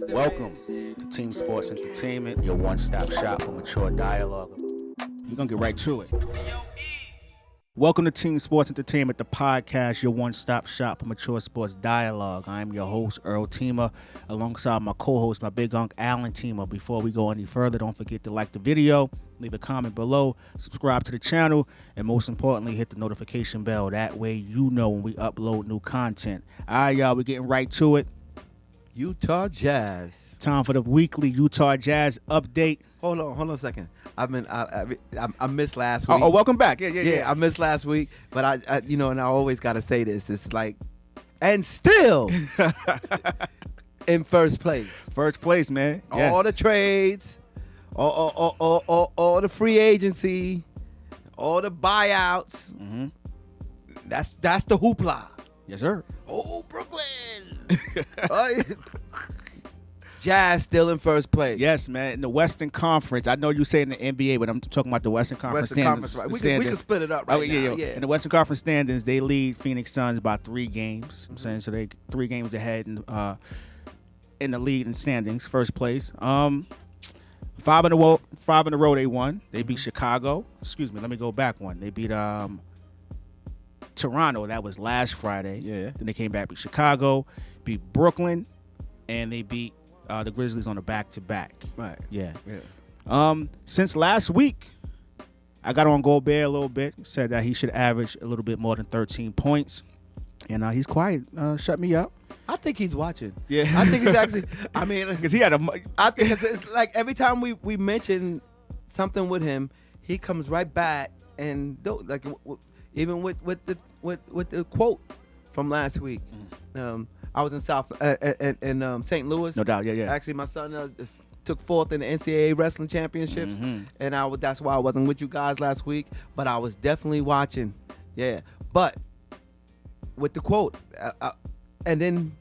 Welcome to Team Sports Entertainment, your one-stop shop for mature dialogue. We're going to get right to it. Welcome to Team Sports Entertainment, the podcast, your one-stop shop for mature sports dialogue. I am your host, Earl Teemer, alongside my co-host, my big unk, Alan Teemer. Before we go any further, don't forget to like the video, leave a comment below, subscribe to the channel, and most importantly, hit the notification bell. That way you know when we upload new content. All right, y'all, we're getting right to it. Utah Jazz. Time for the weekly Utah Jazz update. Hold on a second. I missed last week. Oh, welcome back. Yeah. I missed last week, but I and I always got to say this. It's like, and still in first place. First place, man. Yeah. All the trades, all the free agency, all the buyouts. Mm-hmm. That's the hoopla. Yes, sir. Oh, Brooklyn. Jazz still in first place. Yes, man. In the Western Conference, I know you say in the NBA, but I'm talking about the Western Conference standings. Right. We can split it up right now. Yeah. In the Western Conference standings, they lead Phoenix Suns by 3 games. I'm saying so they 3 games ahead in the lead in standings, first place. 5 in a row they won. They beat Chicago. Excuse me, let me go back one. They beat Toronto. That was last Friday. Yeah. Then they came back, beat Chicago, beat Brooklyn, and they beat the Grizzlies on a back-to-back. Right. Yeah. Since last week, I got on Gobert a little bit. Said that he should average a little bit more than 13 points. And he's quiet. Shut me up. I think he's watching. Yeah. I think he's actually, because he had I think it's like every time we mention something with him, he comes right back and like even with the quote from last week. I was in St. Louis. No doubt, yeah. Actually, my son took 4th in the NCAA wrestling championships, and that's why I wasn't with you guys last week. But I was definitely watching, yeah. But with the quote, and then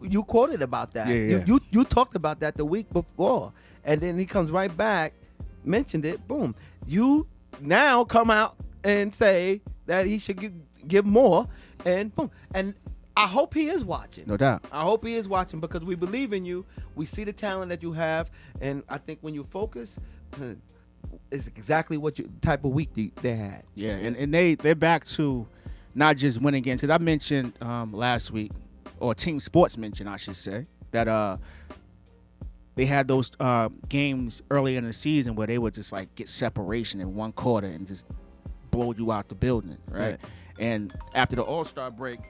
you quoted about that. Yeah. You talked about that the week before, and then he comes right back, mentioned it. Boom. You now come out and say that he should give more, and boom. And I hope he is watching. No doubt. I hope he is watching because we believe in you. We see the talent that you have, and I think when you focus, it's exactly what type of week they had. Yeah, and they're back to not just winning games. Because I mentioned last week, or Team Sports mentioned, I should say, that they had those games early in the season where they would just like get separation in one quarter and just blow you out the building, right? And after the All-Star break,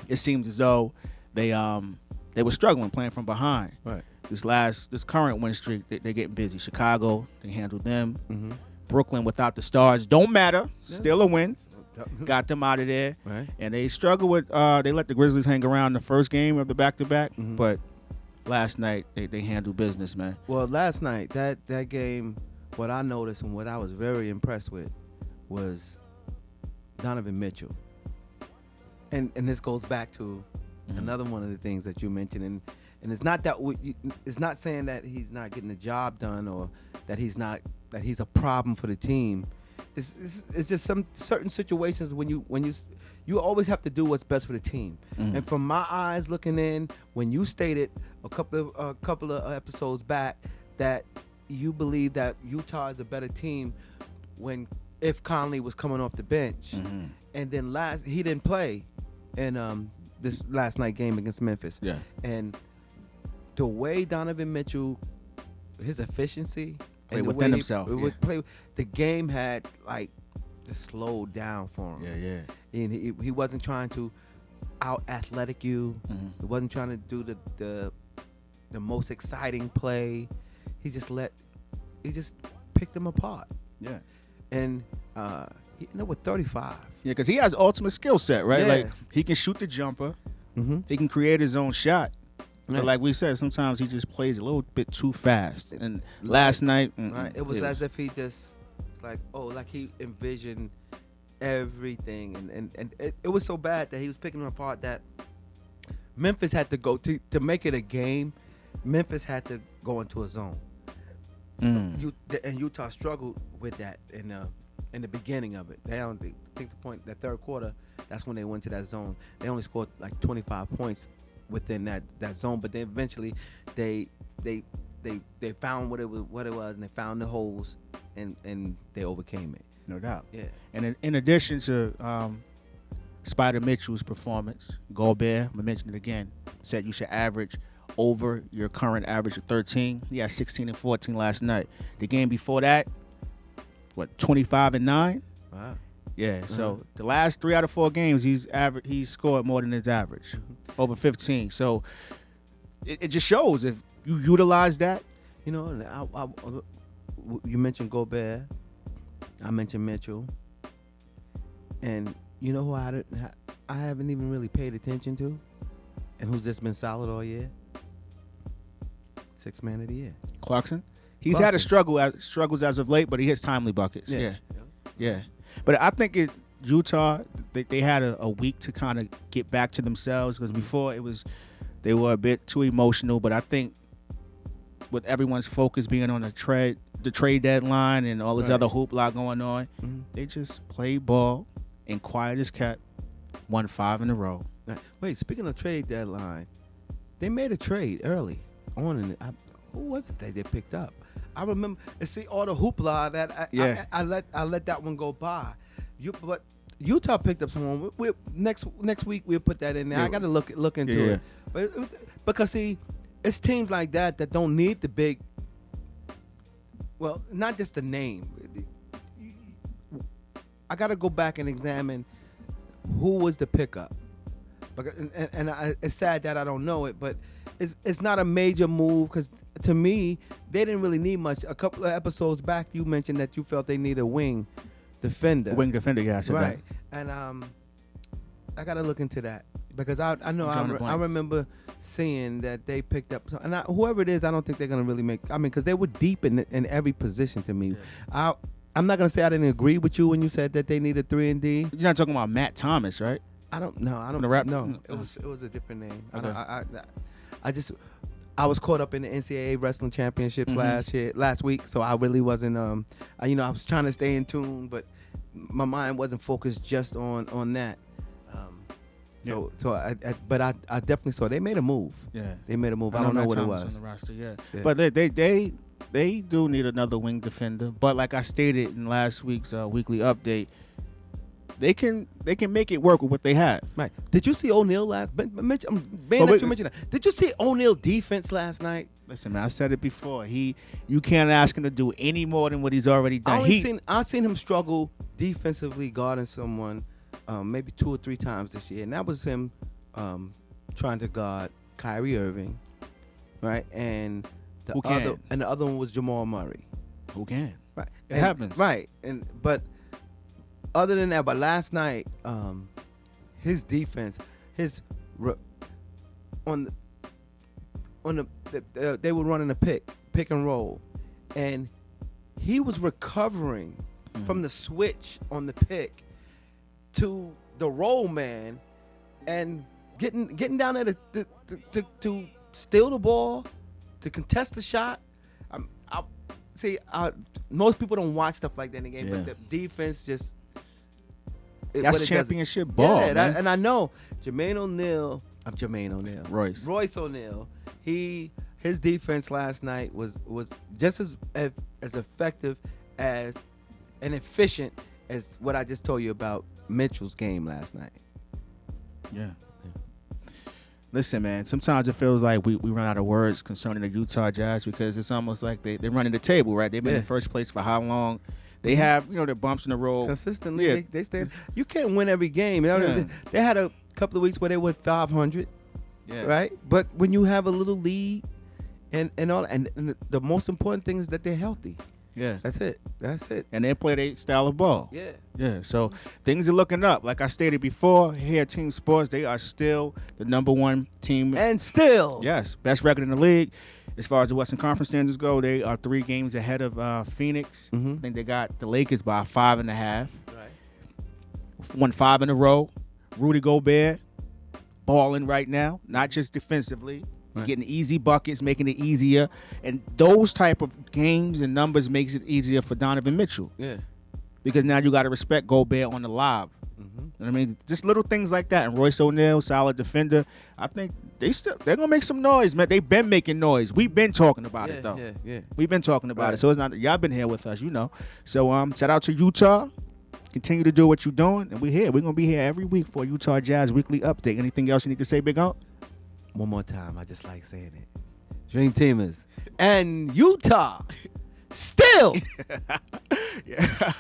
it seems as though they were struggling playing from behind. Right. This current win streak, they're getting busy. Chicago, they handled them. Mm-hmm. Brooklyn without the stars, don't matter. Still a win. Got them out of there. Right. And they struggled with, they let the Grizzlies hang around the first game of the back-to-back. Mm-hmm. But last night, they handled business, man. Well, last night, that game, what I noticed and what I was very impressed with was Donovan Mitchell. And this goes back to another one of the things that you mentioned, and it's not that it's not saying that he's not getting the job done or that he's a problem for the team. It's just some certain situations when you always have to do what's best for the team. And from my eyes looking in, when you stated a couple of episodes back that you believe that Utah is a better team if Conley was coming off the bench, and then he didn't play in this last night game against Memphis. Yeah. And the way Donovan Mitchell, his efficiency, Play within himself. The game had like just slowed down for him. Yeah. And he wasn't trying to out athletic you. He wasn't trying to do the most exciting play. He just picked them apart. Yeah. And he ended up with 35. Yeah, because he has ultimate skill set, right? Yeah. Like, he can shoot the jumper. He can create his own shot. Yeah. But like we said, sometimes he just plays a little bit too fast. And last night, right, it was as if he just, it's like, like he envisioned everything. And it was so bad that he was picking them apart that Memphis had to go, to make it a game, Memphis had to go into a zone. So and Utah struggled with that in the beginning of it. I think the third quarter, that's when they went to that zone. They only scored like 25 points within that zone. But then eventually, they found what it was, and they found the holes, and they overcame it. No doubt. Yeah. And in addition to Spider Mitchell's performance, Gobert, I mentioned it again, said you should average over your current average of 13. He had 16 and 14 last night. The game before that, 25 and 9? Wow. Yeah, so the last 3 out of 4 games, he's scored more than his average, over 15. So it just shows if you utilize that. You know, you mentioned Gobert, I mentioned Mitchell, and you know who I haven't even really paid attention to, and who's just been solid all year? 6th man of the year, Clarkson. He's had struggles as of late, but he hits timely buckets. Yeah. But I think Utah, they had a week to kind of get back to themselves, because before they were a bit too emotional. But I think with everyone's focus being on the trade deadline and all this other hoopla going on, they just played ball and quiet as kept, won 5 in a row. Wait, speaking of trade deadline, they made a trade early on in who was it that they picked up? I remember, see all the hoopla that I let that one go by. But Utah picked up someone. Next week we'll put that in there. I got to look into it. But because see, it's teams like that don't need the big. Well, not just the name. I got to go back and examine who was the pickup. It's sad that I don't know it, but it's not a major move, because to me they didn't really need much. A couple of episodes back, you mentioned that you felt they need a wing defender. Yeah, I said right. that. And I got to look into that, because I know I remember seeing that they picked up, and whoever it is, I don't think they're gonna really make. I mean, because they were deep in every position to me. Yeah. I'm not gonna say I didn't agree with you when you said that they needed 3-and-D. You're not talking about Matt Thomas, right? I don't know. No, it was a different name. Okay. I was caught up in the NCAA wrestling championships last week, so I really wasn't. I was trying to stay in tune, but my mind wasn't focused just on that. But I definitely saw they made a move. Yeah, they made a move. I don't know what it was on the roster. Yeah. But they do need another wing defender. But like I stated in last week's weekly update, they can make it work with what they have. Right. Did you see O'Neal last? You mentioned that. Did you see O'Neal defense last night? Listen, man, I said it before. You can't ask him to do any more than what he's already done. I've seen him struggle defensively guarding someone maybe 2 or 3 times this year, and that was him trying to guard Kyrie Irving, right? And the other one was Jamal Murray. Who can? Right. It happens. Right. But other than that, but last night, his defense, they were running a pick and roll, and he was recovering from the switch on the pick to the roll man, and getting down there to steal the ball, to contest the shot. Most people don't watch stuff like that in the game, but the defense just. That's championship ball, man. And I know Royce O'Neal. His defense last night was just as effective and efficient as what I just told you about Mitchell's game last night. Yeah. Listen, man, sometimes it feels like we run out of words concerning the Utah Jazz, because it's almost like they're running the table, right? They've been in first place for how long? They have, their bumps in the road. Consistently, yeah. They stand. You can't win every game. They had a couple of weeks where they went 500, right? But when you have a little lead and the most important thing is that they're healthy. Yeah. That's it. And they play their style of ball. Yeah. Yeah. So things are looking up. Like I stated before, here at Team Sports, they are still the number 1 team. And still. Yes. Best record in the league. As far as the Western Conference standards go, they are 3 games ahead of Phoenix. I think they got the Lakers by 5.5. Right. Won 5 in a row. Rudy Gobert balling right now, not just defensively. Right. Getting easy buckets, making it easier. And those type of games and numbers makes it easier for Donovan Mitchell. Yeah. Because now you got to respect Gobert on the lob. I mean, just little things like that. And Royce O'Neal, solid defender. I think they're gonna make some noise, man. They've been making noise. We've been talking about it though. Yeah. We've been talking about it. So it's not y'all been here with us, you know. So shout out to Utah. Continue to do what you're doing, and we're here. We're gonna be here every week for Utah Jazz weekly update. Anything else you need to say, Big Unc? One more time. I just like saying it. Dream Teamers and Utah still. Yeah.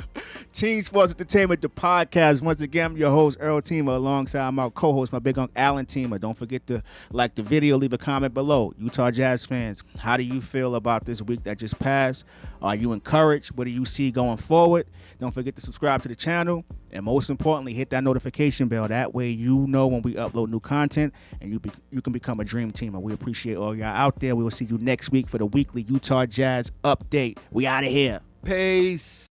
Team Sports Entertainment, the podcast. Once again, I'm your host, Earl Teemer, alongside my co-host, my big uncle, Alan Teemer. Don't forget to like the video, leave a comment below. Utah Jazz fans, how do you feel about this week that just passed? Are you encouraged? What do you see going forward? Don't forget to subscribe to the channel. And most importantly, hit that notification bell. That way you know when we upload new content and you can become a Dream Teamer. We appreciate all y'all out there. We will see you next week for the weekly Utah Jazz update. We out of here. Peace.